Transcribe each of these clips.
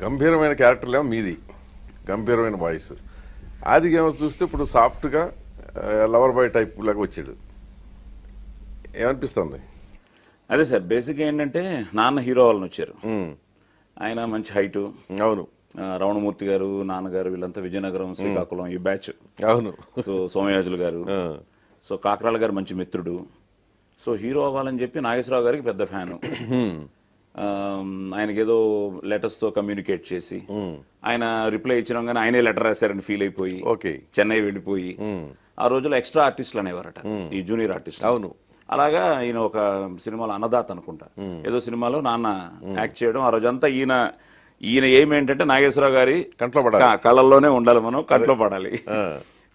గంభీరమైన క్యారెక్టర్లేమో మీది, గంభీరమైన వాయిస్. ఆదికేమో చూస్తే ఇప్పుడు సాఫ్ట్గా లవర్ బాయ్ టైప్ లాగా వచ్చాడు. ఏమనిపిస్తుంది? అదే సార్, బేసిక్గా ఏంటంటే నాన్న హీరో వాళ్ళని వచ్చారు. ఆయన మంచి హైటు. అవును. రమణమూర్తి గారు, నాన్నగారు వీళ్ళంతా విజయనగరం, శ్రీకాకుళం ఈ బ్యాచ్. అవును. సో సోమయాజులు గారు, సో కాకరాల గారు మంచి మిత్రుడు. సో హీరో అవ్వాలని చెప్పి నాగేశ్వరరావు గారికి పెద్ద ఫ్యాను. ఆయనకి ఏదో లెటర్స్తో కమ్యూనికేట్ చేసి ఆయన రిప్లై ఇచ్చినాగానే ఆయనే లెటర్ రాశారని ఫీల్ అయిపోయి చెన్నై వెళ్ళిపోయి, ఆ రోజుల్లో ఎక్స్ట్రా ఆర్టిస్టులు అనేవారట, ఈ జూనియర్ ఆర్టిస్టులు. అవును. అలాగా ఈయన ఒక సినిమాలో అన్నదాత అనుకుంటా ఏదో సినిమాలో నాన్న యాక్ట్ చేయడం. ఆ రోజంతా ఈయన ఏమేంటంటే నాగేశ్వరరావు గారి కళ్ళల్లోనే ఉండాలి, మనం కంట్లో పడాలి.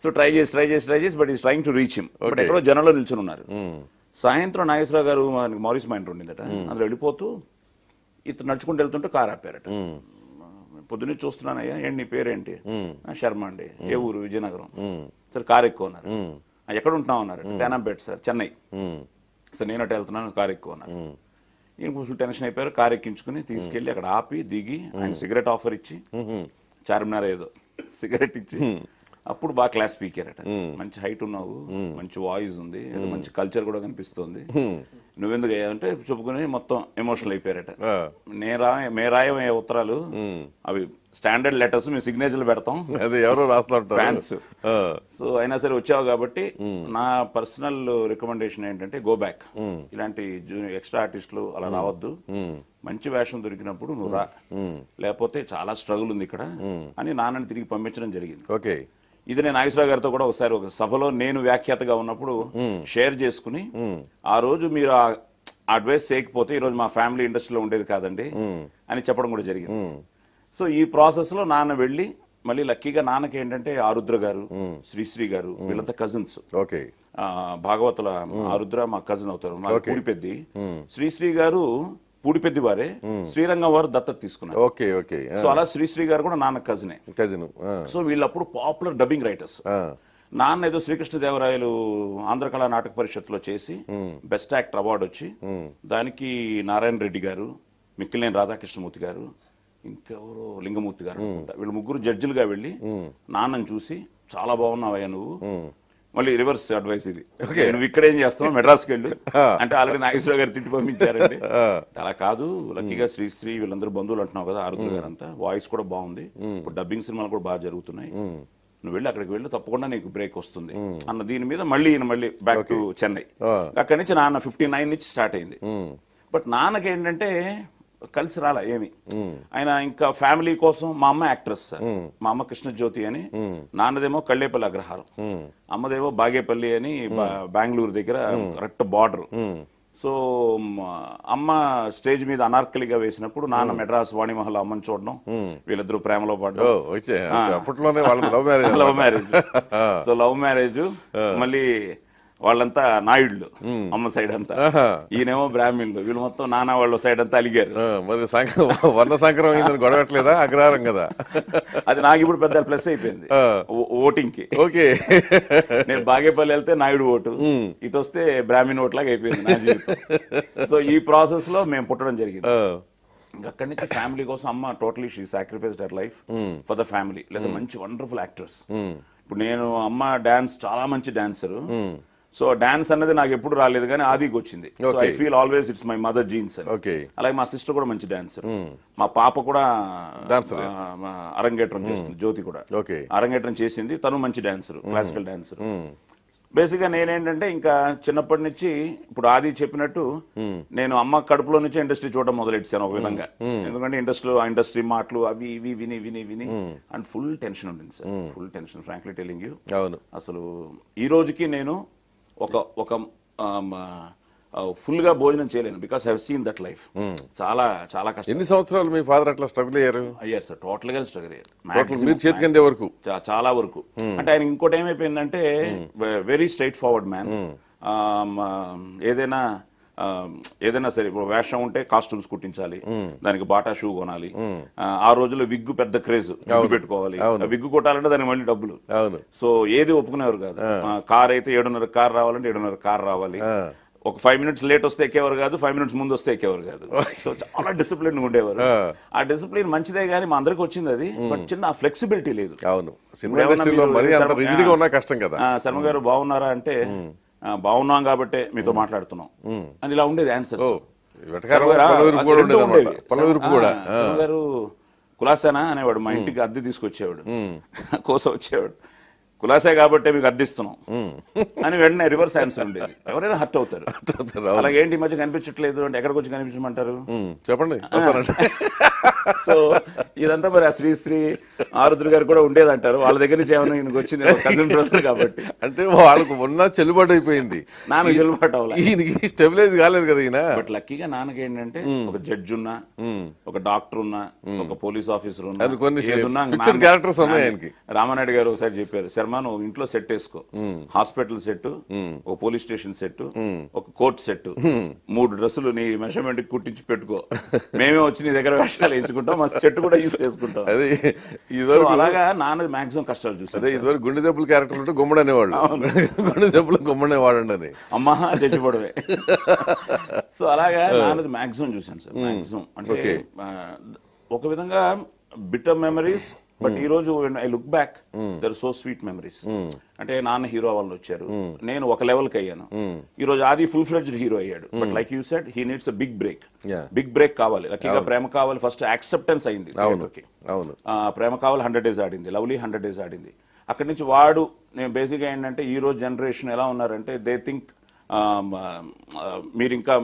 సో ట్రై చేసి but is trying to reach him. But ఎక్కడో జనంలో నిల్చుని ఉన్నారు. సాయంత్రం నాగేశ్వరరావు గారు మారిస్ మైండ్ ఉండిందట, అందులో వెళ్ళిపోతూ ఇతను నడుచుకుంటూ వెళ్తుంటే కారు ఆపారట. పొద్దున్నే చూస్తున్నానయ్యా, ఏంటి నీ పేరేంటి? శర్మ అండి. ఏ ఊరు? విజయనగరం. సరే కారు ఎక్కువ ఉన్నారు. ఎక్కడ ఉంటున్నావు అన్నారు. తేనాంపేట సార్, చెన్నై. సార్ నేను అటు వెళ్తున్నాను, కారు ఎక్కువ ఉన్నారు. ఈయన కొంచెం టెన్షన్ అయిపోయారు. కారు ఎక్కించుకుని తీసుకెళ్లి అక్కడ ఆపి దిగి ఆయన సిగరెట్ ఆఫర్ ఇచ్చి, చార్మినార్ ఏదో సిగరెట్ ఇచ్చి, అప్పుడు బాగా క్లాస్ స్పీకర్ అట. మంచి హైట్ ఉన్నావు, మంచి వాయిస్ ఉంది, మంచి కల్చర్ కూడా కనిపిస్తుంది, నువ్వెందుకు అంటే చెప్పుకుని మొత్తం ఎమోషనల్ అయిపోయారట. మేరాయ ఉత్తరాలు అవి స్టాండర్డ్ లెటర్స్, మేము సిగ్నేచర్లు పెడతాం, ఎవరో రాస్తారు ఫ్యాన్స్. సో అయినా సరే వచ్చావు కాబట్టి నా పర్సనల్ రికమెండేషన్ ఏంటంటే గో బ్యాక్. ఇలాంటి ఎక్స్ట్రా ఆర్టిస్టులు అలా రావద్దు, మంచి వేషం దొరికినప్పుడు నువ్వు రా, లేకపోతే చాలా స్ట్రగుల్ ఉంది ఇక్కడ అని నాన్నని తిరిగి పంపించడం జరిగింది. ఓకే. ఇది నేను నాగేశ్వరరావు గారితో కూడా ఒకసారి ఒక సభలో నేను వ్యాఖ్యాతగా ఉన్నప్పుడు షేర్ చేసుకుని, ఆ రోజు మీరు అడ్వైస్ చేయకపోతే ఈరోజు మా ఫ్యామిలీ ఇండస్ట్రీలో ఉండేది కాదండి అని చెప్పడం కూడా జరిగింది. సో ఈ ప్రాసెస్ లో నాన్న వెళ్ళి మళ్ళీ లక్కీగా నాన్నకి ఏంటంటే ఆరుద్ర గారు, శ్రీశ్రీ గారు వీళ్ళంతా కజిన్స్. భాగవతుల ఆరుద్ర మా కజిన్ అవుతారు, మా కూడిపెద్ది. శ్రీశ్రీ గారు పూడిపెద్ది వారే, శ్రీరంగం వారు దత్తత తీసుకున్నారు. సో అలా శ్రీశ్రీ గారు కూడా నాన్న కజిన్. సో వీళ్ళప్పుడు పాపులర్ డబ్బింగ్ రైటర్స్. నాన్న ఏదో శ్రీకృష్ణదేవరాయలు ఆంధ్రకళా నాటక పరిషత్తులో చేసి బెస్ట్ యాక్టర్ అవార్డు వచ్చి, దానికి నారాయణ రెడ్డి గారు, మిక్కిలేని రాధాకృష్ణమూర్తి గారు, ఇంకెవరో లింగమూర్తి గారు, వీళ్ళు ముగ్గురు జడ్జిలుగా వెళ్ళి నాన్నని చూసి చాలా బాగున్నావయ్యా నువ్వు, మళ్ళీ రివర్స్ అడ్వైస్ ఇది, నువ్వు ఇక్కడేం చేస్తావు మెడ్రాస్కి వెళ్ళు అంటే ఆల్రెడీ నాగేశ్వరరావు గారు తిట్టి పంపించారండి. అలా కాదు, లక్కీగా శ్రీశ్రీ వీళ్ళందరూ బంధువులు అంటున్నావు కదా, ఆరుద్ర గారు అంతా, వాయిస్ కూడా బాగుంది, ఇప్పుడు డబ్బింగ్ సినిమాలు కూడా బాగా జరుగుతున్నాయి, నువ్వు వెళ్ళి అక్కడికి వెళ్ళి తప్పకుండా నీకు బ్రేక్ వస్తుంది అన్న దీని మీద మళ్ళీ బ్యాక్ టు చెన్నై. అక్కడి నుంచి నాన్న 59 నుంచి స్టార్ట్ అయింది. బట్ నాన్నకి ఏంటంటే కలిసి రాలా ఏమి. ఆయన ఇంకా ఫ్యామిలీ కోసం, మా అమ్మ యాక్ట్రెస్ సార్, మా అమ్మ కృష్ణజ్యోతి అని, నాన్నదేమో కళ్ళేపల్లి అగ్రహారం, అమ్మదేమో బాగేపల్లి అని బెంగళూరు దగ్గర కరెక్ట్ బార్డర్. సో అమ్మ స్టేజ్ మీద అనార్కలిగా వేసినప్పుడు నాన్న మెడ్రాస్ వాణిమహల్ అమ్మని చూడడం, వీళ్ళిద్దరూ ప్రేమలో పడ్డం, love marriage. So love marriage, మళ్ళీ వాళ్ళంతా నాయుడులు అమ్మ సైడ్ అంతా, ఈయనేమో బ్రాహ్మణులు, వీళ్ళు మొత్తం నాన్న వాళ్ళ సైడ్ అంతా అలిగారు. మరి వర్ణ సంక్రమం గొడవట్లేదా? అగ్రహారం కదా అది. నాకు ఇప్పుడు పెద్ద ప్లస్ అయిపోయింది ఓటింగ్ కి. ఓకే, నేను బాగేపల్లి వెళ్తే నాయుడు ఓటు, ఇటు వస్తే బ్రాహ్మణ్ ఓటు లాగా అయిపోయింది నా జీవితం. సో ఈ ప్రాసెస్ లో మేము పుట్టడం జరిగింది. అక్కడి నుంచి ఫ్యామిలీ కోసం అమ్మ totally she sacrificed her life for the family. లేదా మంచి వండర్ఫుల్ యాక్టర్స్. ఇప్పుడు నేను అమ్మ డాన్స్ చాలా మంచి డాన్సరు. సో డాన్స్ అన్నది నాకు ఎప్పుడు రాలేదు, కానీ ఆదికి వచ్చింది. So I feel always it's my mother genes అని. అలాగే మా సిస్టర్ కూడా మంచి డాన్సర్, మా పాప కూడా అరంగేట్రం చేస్తుంది, జ్యోతి కూడా అరంగేట్రం చేసింది, తను మంచి డాన్సర్, క్లాసికల్ డాన్సర్. బేసిక్ గా నేనేంటంటే ఇంకా చిన్నప్పటి నుంచి ఇప్పుడు ఆది చెప్పినట్టు నేను అమ్మ కడుపులో నుంచి ఇండస్ట్రీ చూడడం మొదలెట్టాను ఒక విధంగా. ఎందుకంటే ఇండస్ట్రీ మాటలు అవి ఇవి విని విని విని అండ్ ఫుల్ టెన్షన్ ఉంటుంది sir, full tension frankly telling you. అసలు ఈ రోజుకి నేను ఒక ఫుల్ గా భోజనం చేయలేను, because I have seen that life. చాలా చాలా కష్టం. ఎన్ని సంవత్సరాలు మీ ఫాదర్ అట్లా స్ట్రగుల్ అయ్యారు? అయ్యారు సార్, టోటల్ గా స్ట్రగుల్ అయ్యారు వరకు, చాలా వరకు. అంటే ఆయన ఇంకోటి ఏమైపోయిందంటే వెరీ స్ట్రైట్ ఫార్వర్డ్ మ్యాన్. ఏదైనా సరే ఇప్పుడు వేషం ఉంటే కాస్ట్యూమ్స్ కుట్టించాలి, దానికి బాటా షూ కొనాలి. ఆ రోజుల్లో విగ్గు పెద్ద క్రేజ్, పెట్టుకోవాలి, విగ్గు కొట్టాలంటే దానికి మళ్ళీ డబ్బులు. సో ఏది ఒప్పుకునేవారు కాదు. కార్ అయితే 7:30 కార్ రావాలంటే 7:30 కార్ రావాలి. ఒక 5 minutes లేట్ వస్తే ఎక్కేవారు కాదు, 5 minutes ముందు వస్తే ఎక్కేవారు కాదు. సో చాలా డిసిప్లిన్ ఉండేవారు. ఆ డిసిప్లిన్ మంచిదే కానీ మా అందరికి వచ్చింది అది, బట్ చిన్న ఫ్లెక్సిబిలిటీ లేదు. అవును, సినిమా ఇండస్ట్రీలో మరీ అంత రిజిడ్గా ఉన్నా కష్టం కదా. శర్మ గారు బాగున్నారా అంటే బాగున్నాం కాబట్టే మీతో మాట్లాడుతున్నాం అని ఇలా ఉండేది ఆన్సర్. గారు కులాసానా అనేవాడు, మా ఇంటికి అద్దె తీసుకొచ్చేవాడు, కోసం వచ్చేవాడు, కులాసే కాబట్టే మీకు అర్థిస్తున్నాం అని వెంటనే రివర్స్ ఆన్సర్ ఉండేది. ఎవరైనా హర్ట్ అవుతారు. అలాగే ఏంటి ఈ మధ్య కనిపించట్లేదు అంటే ఎక్కడికి వచ్చి కనిపించమంటారు చెప్పండి. సో ఇదంతా మరి ఆ శ్రీ ఆరుద్ర గారు కూడా ఉండేదంటారు. వాళ్ళ దగ్గర నుంచి ఏమైనా ఈయనకు వచ్చింది కజిన్ బ్రదర్ కాబట్టి, అంటే వాళ్ళకు ఉన్న చెల్లుబాటు అయిపోయింది, నాన్న చెల్లుబాటు అవ్వాలి, ఈయనకి స్టెబిలైజ్ కాలేదు కదా ఈయన. బట్ లక్కీగా నాన్నకి ఏంటంటే ఒక జడ్జ్ ఉన్నా, ఒక డాక్టర్ ఉన్నా, ఒక పోలీస్ ఆఫీసర్ ఉన్నా, క్యారెక్టర్స్ ఉన్నాయి ఆయనకి. రామానాయుడు గారు ఒకసారి చెప్పారు, శర్మ నువ్వు ఇంట్లో సెట్ వేసుకో, హాస్పిటల్ సెట్, ఒక పోలీస్ స్టేషన్ సెట్, ఒక కోర్ట్ సెట్, 3 డ్రెస్సులు నీ మెజర్మెంట్ కుట్టించి పెట్టుకో, మేమే వచ్చి నీ దగ్గర వేషాలు ఎంచుకుంటాం, మా సెట్ కూడా యూజ్ చేసుకుంటాం. అలాగా నాన్న మాక్సిమం కష్టాలు చూసారు. ఇదివరకు గుండె జబ్బులు క్యారెక్టర్ ఉంటే గుమ్మడి అనేవాళ్ళు, గుండె జబ్బులు గుమ్మడి వాడండి అని, అమ్మా చచ్చిపోవడమే. సో అలాగా నాన్నది మాక్సిమం చూసాను సార్. మాక్సిమం అంటే ఒక విధంగా బిటర్ మెమరీస్, బట్ ఈ రోజు I look back there so sweet memories. అంటే నాన్న హీరో వాళ్ళు వచ్చారు, నేను ఒక లెవెల్కి అయ్యాను. ఈ రోజు ఆది ఫుల్ ఫ్లెడ్జ్డ్ హీరో అయ్యాడు, but like you said he needs a big break. Big break కావాలి. లక్కీగా ప్రేమ కావాలి ఫస్ట్ యాక్సెప్టెన్స్ అయింది. ప్రేమ కావాలి 100 days ఆడింది, లవ్లీ 100 days ఆడింది. అక్కడి నుంచి వాడు నేను బేసిక్గా ఏంటంటే ఈ రోజు జనరేషన్ ఎలా ఉన్నారంటే దే థింక్ మీరు ఇంకా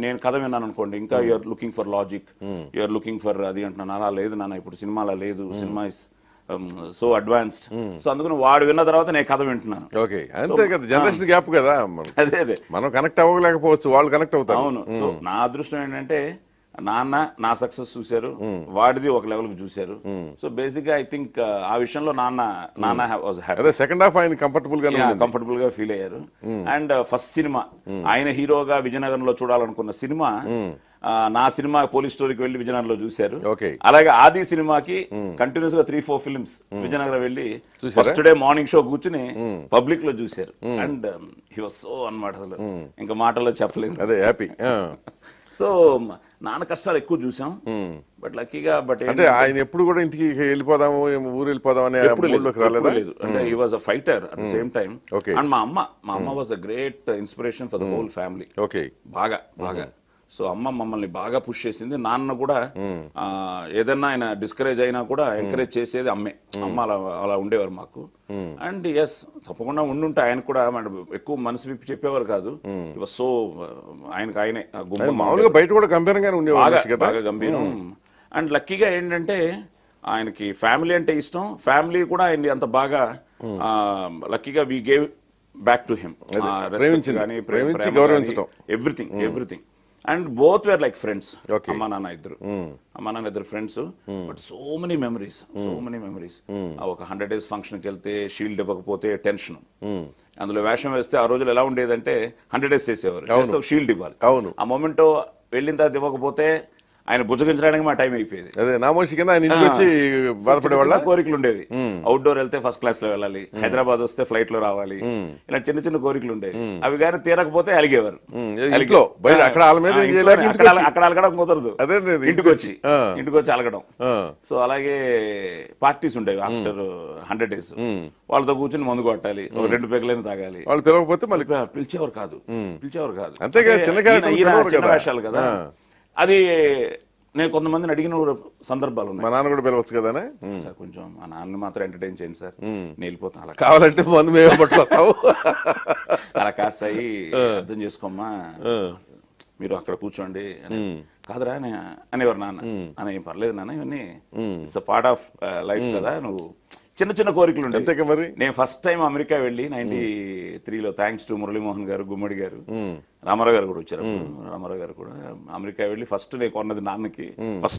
నేను కథ విన్నాను అనుకోండి, ఇంకా you're looking for logic, you're looking for అది అంటున్నాను. అలా లేదు నాన్న, ఇప్పుడు సినిమా అలా లేదు, cinema is so advanced. So అందుకని వాడు విన్న తర్వాత నేను కథ వింటున్నాను. ఓకే, అంతే కదా, జనరేషన్ గ్యాప్ కదా. అదే మనం కనెక్ట్ అవ్వలేకపోవచ్చు, వాళ్ళు కనెక్ట్ అవుతారు. అవును. సో నా అదృష్టం ఏంటంటే నాన్న నా సక్సెస్ చూశారు, వాడిది ఒక లెవెల్ కి చూశారు. సో బేసిక్ గా ఐ థింక్ ఆ విషయంలో నాన్న వాజ్ హ్యాపీ. సెకండ్ హాఫ్ ఆయన కంఫర్టబుల్ గా ఫీల్ అయ్యారు. అండ్ ఫస్ట్ సినిమా ఆయన హీరోగా విజయనగరంలో చూడాలనుకున్న సినిమా, నా సినిమా పోలీస్ స్టోరీకి వెళ్ళి విజయనగరంలో చూశారు. అలాగే ఆది సినిమాకి కంటిన్యూస్ గా 3-4 ఫిల్మ్స్ విజయనగరం వెళ్ళి ఫస్ట్ డే మార్నింగ్ షో కూర్చుని పబ్లిక్ లో చూశారు. అండ్ హీ వాజ్ సో అన్నమాట, అసలు ఇంకా మాటల్లో చెప్పలేదు. అదే హ్యాపీ. సో నాన్న కష్టాలు ఎక్కువ చూసాం, బట్ లక్కీగా బట్ అంటే ఆయన ఎప్పుడు కూడా ఇంటికి వెళ్ళిపోదాము, ఊరు వెళ్ళిపోదాం అనే లేదు. అంటే he was a fighter at the same time. And మా అమ్మ was a great inspiration for the whole family. బాగా సో అమ్మ మమ్మల్ని బాగా పుష్ చేసింది. నాన్న కూడా ఏదన్నా ఆయన డిస్కరేజ్ అయినా కూడా ఎంకరేజ్ చేసేది అమ్మే. అమ్మ అలా ఉండేవారు మాకు. అండ్ ఎస్ తప్పకుండా ఉండుంటే ఆయన కూడా ఎక్కువ మనసు విప్పి చెప్పేవారు కాదు. సో ఆయనే మామూలుగా బయట కూడా గంభీరంగానే ఉండేవారు, బాగా గంభీరం. అండ్ లక్కీగా ఏంటంటే ఆయనకి ఫ్యామిలీ అంటే ఇష్టం, ఫ్యామిలీ కూడా ఆయన్ని అంత బాగా లక్కీగా we gave back to him. Everything. And both were like friends. అమ్మా నాన్న ఇద్దరు friends, but so many memories. ఒక 100 days ఫంక్షన్కి వెళ్తే షీల్డ్ ఇవ్వకపోతే టెన్షన్. అందులో వేషం వేస్తే ఆ రోజులు ఎలా ఉండేదంటే 100 days చేసేవారు, షీల్డ్ ఇవ్వాలి. ఆ మూమెంట్ వెళ్ళిన తర్వాత ఇవ్వకపోతే ఆయన బుజ్జగించడానికి మా టైం అయిపోయేది. కోరికలు ఉండేవి. అవుట్డోర్ వెళ్తే ఫస్ట్ క్లాస్ లో వెళ్ళాలి, హైదరాబాద్ వస్తే ఫ్లైట్ లో రావాలి, ఇలా చిన్న కోరికలు ఉండేవి. అవి కానీ తీరకపోతే అలిగేవారు. అక్కడ అలగడం కుదరదు, ఇంటికి వచ్చి అలగడం. సో అలాగే పార్టీస్ ఉండేవి ఆఫ్టర్ 100 days. వాళ్ళతో కూర్చొని మందు కొట్టాలి, 2 పెగ్గులైనా తాగాలి. వాళ్ళు పిలవకపోతే మళ్ళీ పిలిచేవారు కాదు. చిన్న వేషాలు కదా. అది నేను కొంతమందిని అడిగిన సందర్భాలు ఉన్నాయి. మా నాన్న కూడా పిలవచ్చు కదా సార్, కొంచెం మా నాన్న మాత్రం ఎంటర్టైన్ చేయండి సార్, నేను వెళ్ళిపోతాను. అలా కావాలంటే మందు మేము పట్టుకొస్తావు. అలా కాస్త అయ్యి అర్థం చేసుకోమ్మా, మీరు అక్కడ కూర్చోండి కాదురా అనేవారు నాన్న. అని ఏం పర్లేదు నాన్న, ఇవన్నీ it's a part of life కదా, నువ్వు చిన్న కోరికలు ఉండేవి. నేను ఫస్ట్ టైం అమెరికా వెళ్ళి 93లో, థ్యాంక్స్ టు మురళీమోహన్ గారు, గుమ్మడి గారు, రామారావు గారు కూడా వచ్చారు. రామారావు గారు కూడా అమెరికా వెళ్ళి ఫస్ట్ నేను కొన్నది నాన్నకి ఫస్ట్